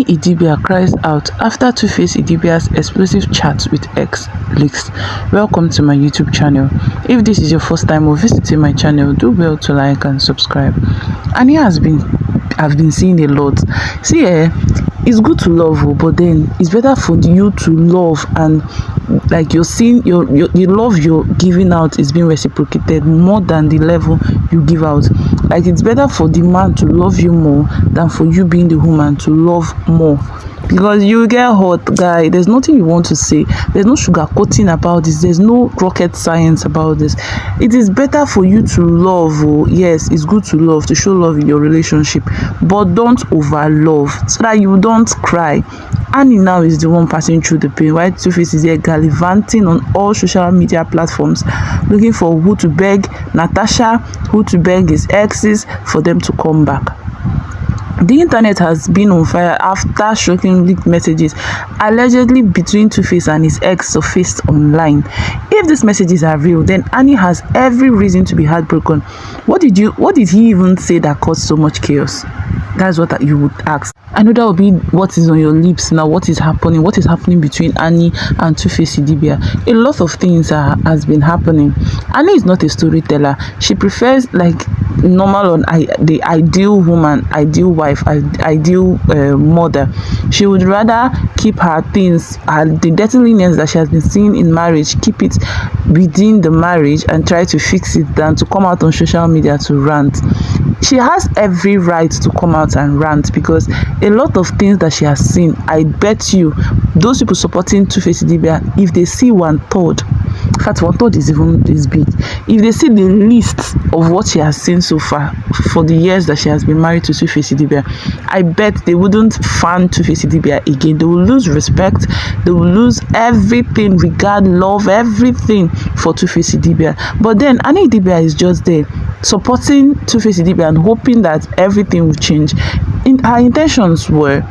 Idibia cries out after Tuface Idibia's explosive chat with Léaks. Welcome to my YouTube channel. If this is your first time or visiting my channel, do well to like and subscribe. And I've been seeing a lot. See, it's good to love, but then it's better for you to love and like you're seeing your love you're giving out is being reciprocated more than the level you give out. Like it's better for the man to love you more than for you being the woman to love more, because you get hot, guy. There's nothing you want to say. There's no sugarcoating about this. There's no rocket science about this. It is better for you to love. Oh, yes, it's good to love, to show love in your relationship, but don't over love so that you don't cry. Annie now is the one passing through the pain, while Tuface is here gallivanting on all social media platforms, looking for who to beg Natasha, who to beg his exes for them to come back. The internet has been on fire after shocking leaked messages allegedly between Tuface and his ex surfaced online. If these messages are real, then Annie has every reason to be heartbroken. What did he even say that caused so much chaos? That's what you would ask. I know that will be what is on your lips now. What is happening between Annie and Tuface Idibia? A lot of things has been happening. Annie is not a storyteller. She prefers like normal on the ideal woman, ideal wife, ideal mother. She would rather keep her things, the dirtiness that she has been seeing in marriage, keep it within the marriage and try to fix it than to come out on social media to rant. She has every right to come out and rant, because a lot of things that she has seen, I bet you those people supporting Tuface Idibia, if they see 1/3, in fact 1/3 is even this big, if they see the list of what she has seen so far for the years that she has been married to Tuface Idibia, I bet they wouldn't fan Tuface Idibia again. They will lose respect, they will lose everything, regard, love, everything for Tuface Idibia. But then Annie Idibia is just there supporting Tuface Idibia and hoping that everything will change. Her intentions were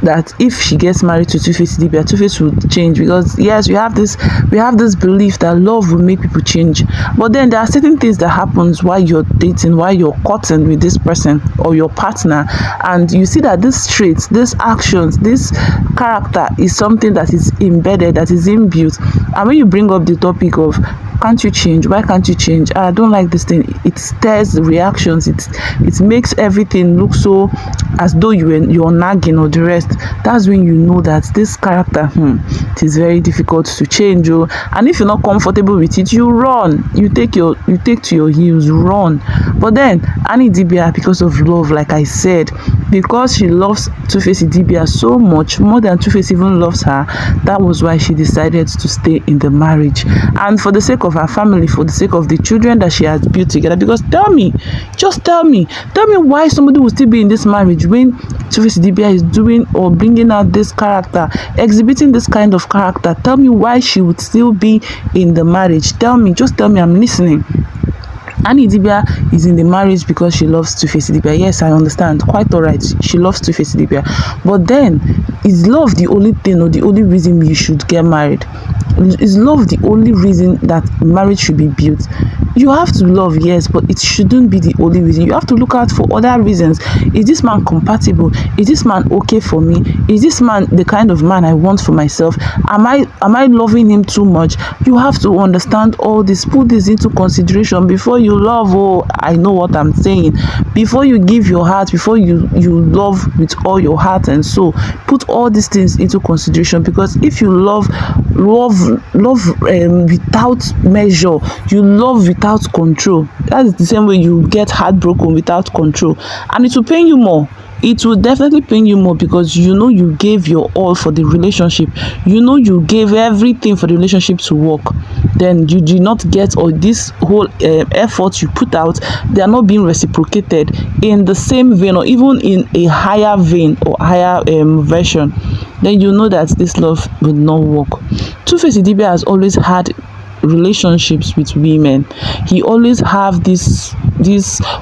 that if she gets married to Tuface Idibia, Tuface would change, because yes, we have this belief that love will make people change. But then there are certain things that happens while you're dating, while you're courting with this person or your partner, and you see that these traits, these actions, this character is something that is embedded, that is inbuilt. And when you bring up the topic of can't you change? Why can't you change? I don't like this thing. It stirs the reactions. It makes everything look so as though you're nagging or the rest. That's when you know that this character, it is very difficult to change. Oh. And if you're not comfortable with it, you run. You take to your heels, run. But then Annie Idibia, because of love, like I said, because she loves Tuface Idibia so much, more than Tuface even loves her, that was why she decided to stay in the marriage. And for the sake of her family, for the sake of the children that she has built together, because tell me why somebody will still be in this marriage when Tuface Idibia is doing or bringing out this character, exhibiting this kind of character. Tell me why she would still be in the marriage. Just tell me, I'm listening. Annie Idibia is in the marriage because she loves Tuface Idibia. Yes, I understand. Quite alright. She loves Tuface Idibia. But then, is love the only thing or the only reason you should get married? Is love the only reason that marriage should be built? You have to love, yes, but it shouldn't be the only reason. You have to look out for other reasons. Is this man compatible? Is this man okay for me? Is this man the kind of man I want for myself? Am I loving him too much? You have to understand all this. Put this into consideration before you love. Oh, I know what I'm saying. Before you give your heart, before you love with all your heart and soul, put all these things into consideration. Because if you love without measure, you love without control, that is the same way you get heartbroken without control, and it will pain you more. It will definitely pain you more, because you know you gave your all for the relationship, you know you gave everything for the relationship to work. Then you do not get, or this whole effort you put out, they are not being reciprocated in the same vein, or even in a higher vein or higher version. Then you know that this love will not work. Tuface Idibia has always had relationships with women. He always have this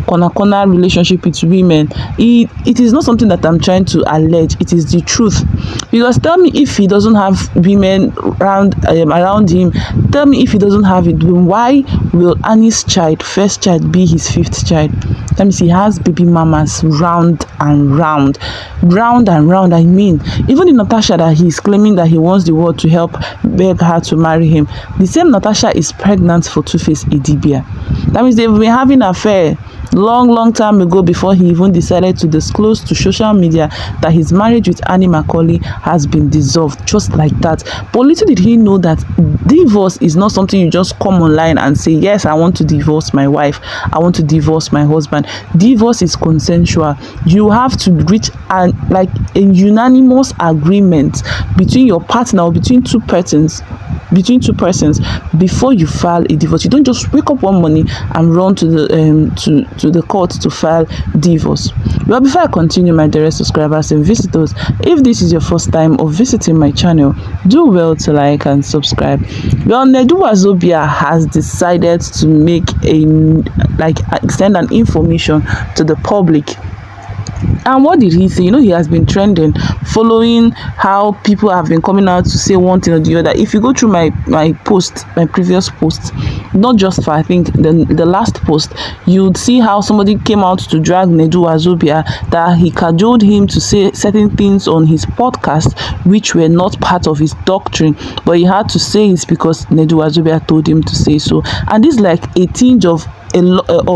corner relationship with women. It is not something that I'm trying to allege, it is the truth. Because tell me, if he doesn't have women around him, tell me, if he doesn't have it, then why will Annie's first child, be his fifth child? Let me see, he has baby mamas round and round. I mean, even the Natasha that he's claiming that he wants the world to help beg her to marry him, the same Natasha is pregnant for Tuface Idibia. That means they've been having an affair long time ago, before he even decided to disclose to social media that his marriage with Annie Macaulay has been dissolved, just like that. But little did he know that divorce is not something you just come online and say, yes, I want to divorce my wife, I want to divorce my husband. Divorce is consensual. You have to reach a unanimous agreement between your partner, or between two persons before you file a divorce. You don't just wake up one morning and run to the court to file divorce. Well, before I continue, my dearest subscribers and visitors, if this is your first time of visiting my channel, do well to like and subscribe. Well, Nedu Wazobia has decided to make extend an information to the public. And what did he say? He has been trending, following how people have been coming out to say one thing or the other. If you go through my previous post, not just for, I think, the last post, you'd see how somebody came out to drag Nedu Wazobia, that he cajoled him to say certain things on his podcast which were not part of his doctrine, but he had to say it because Nedu Wazobia told him to say so. And this is like a tinge of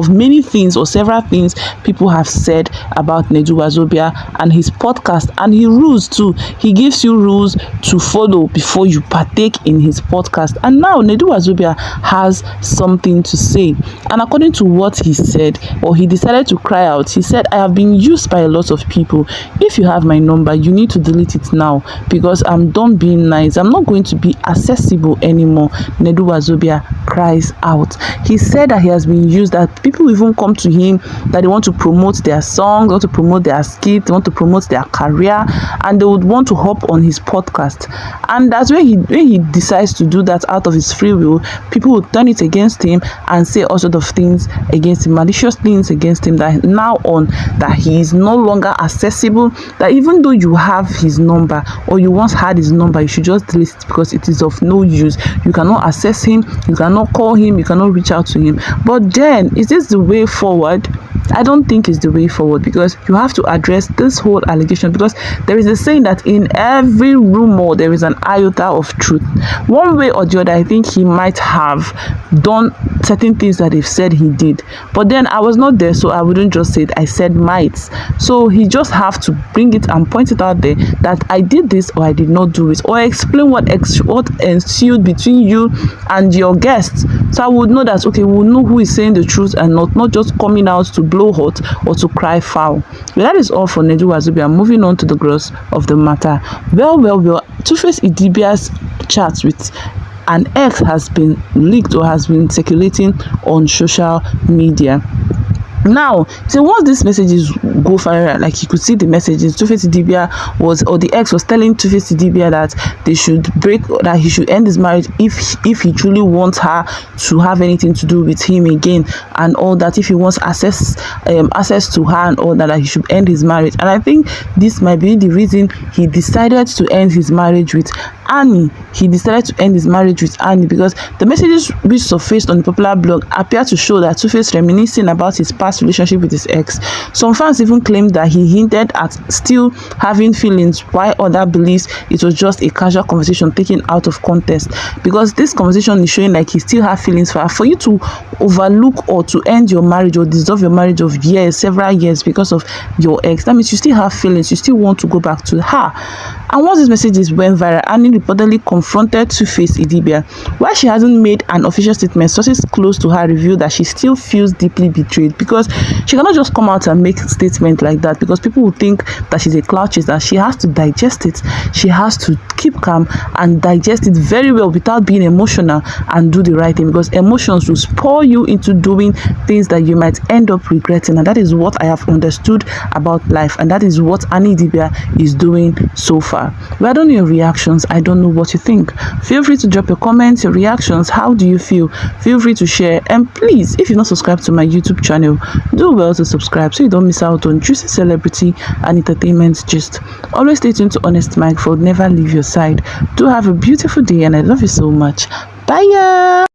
many things, or several things people have said about Nedu Wazobia and his podcast, and he rules too. He gives you rules to follow before you partake in his podcast. And now Nedu Wazobia has something to say, and according to what he said, or he decided to cry out, he said, I have been used by a lot of people. If you have my number, you need to delete it now, because I'm done being nice. I'm not going to be accessible anymore. Nedu Wazobia cries out. He said that he has been used, that people even come to him that they want to promote their songs, want to promote their skit, they want to promote their career, and they would want to hop on his podcast. And that's when he decides to do that out of his free will, people will turn it against him and say all sorts of things against him, malicious things against him, that now on that he is no longer accessible, that even though you have his number, or you once had his number, you should just delete it because it is of no use. You cannot access him, you cannot call him, you cannot reach out to him. But then, is this the way forward? I don't think it's the way forward, because you have to address this whole allegation, because there is a saying that in every rumor there is an iota of truth. One way or the other, I think he might have done certain things that they've said he did, but then I was not there, so I wouldn't just say it. I said might. So he just have to bring it and point it out there that I did this or I did not do it, or explain what ensued between you and your guests, so I would know that, okay, we'll know who is saying the truth and not just coming out to blow hot or to cry foul. But that is all for Nedu Wazobia. Moving on to the gross of the matter. Well, Tuface Idibia's chat with an ex has been leaked, or has been circulating on social media. Now, so once these messages go viral, like you could see the messages, Tuface Idibia the ex was telling Tuface Idibia that they should that he should end his marriage if he truly wants her to have anything to do with him again, and all that. If he wants access to her and all that he should end his marriage. And I think this might be the reason he decided to end his marriage with Annie. He decided to end his marriage with Annie because the messages which surfaced on the popular blog appear to show that Tuface reminiscing about his past relationship with his ex. Some fans even claimed that he hinted at still having feelings, while others believes it was just a casual conversation taken out of context, because this conversation is showing like he still have feelings for her. For you to overlook or to end your marriage or dissolve your marriage of several years because of your ex, that means you still have feelings, you still want to go back to her. And once these messages went viral, Annie reportedly confronted Tuface Idibia. While she hasn't made an official statement, sources close to her revealed that she still feels deeply betrayed, because she cannot just come out and make a statement like that, because people will think that she's a clout chaser. She has to digest it. She has to keep calm and digest it very well without being emotional, and do the right thing, because emotions will spoil you into doing things that you might end up regretting. And that is what I have understood about life, and that is what Annie Idibia is doing so far. Well, I don't know your reactions. I don't don't know what you think. Feel free to drop your comments, your reactions. How do you feel? Feel free to share, and please, if you're not subscribed to my YouTube channel, do well to subscribe so you don't miss out on juicy celebrity and entertainment gist. Always stay tuned to Honest Mike, for never leave your side. Do have a beautiful day, and I love you so much. Bye.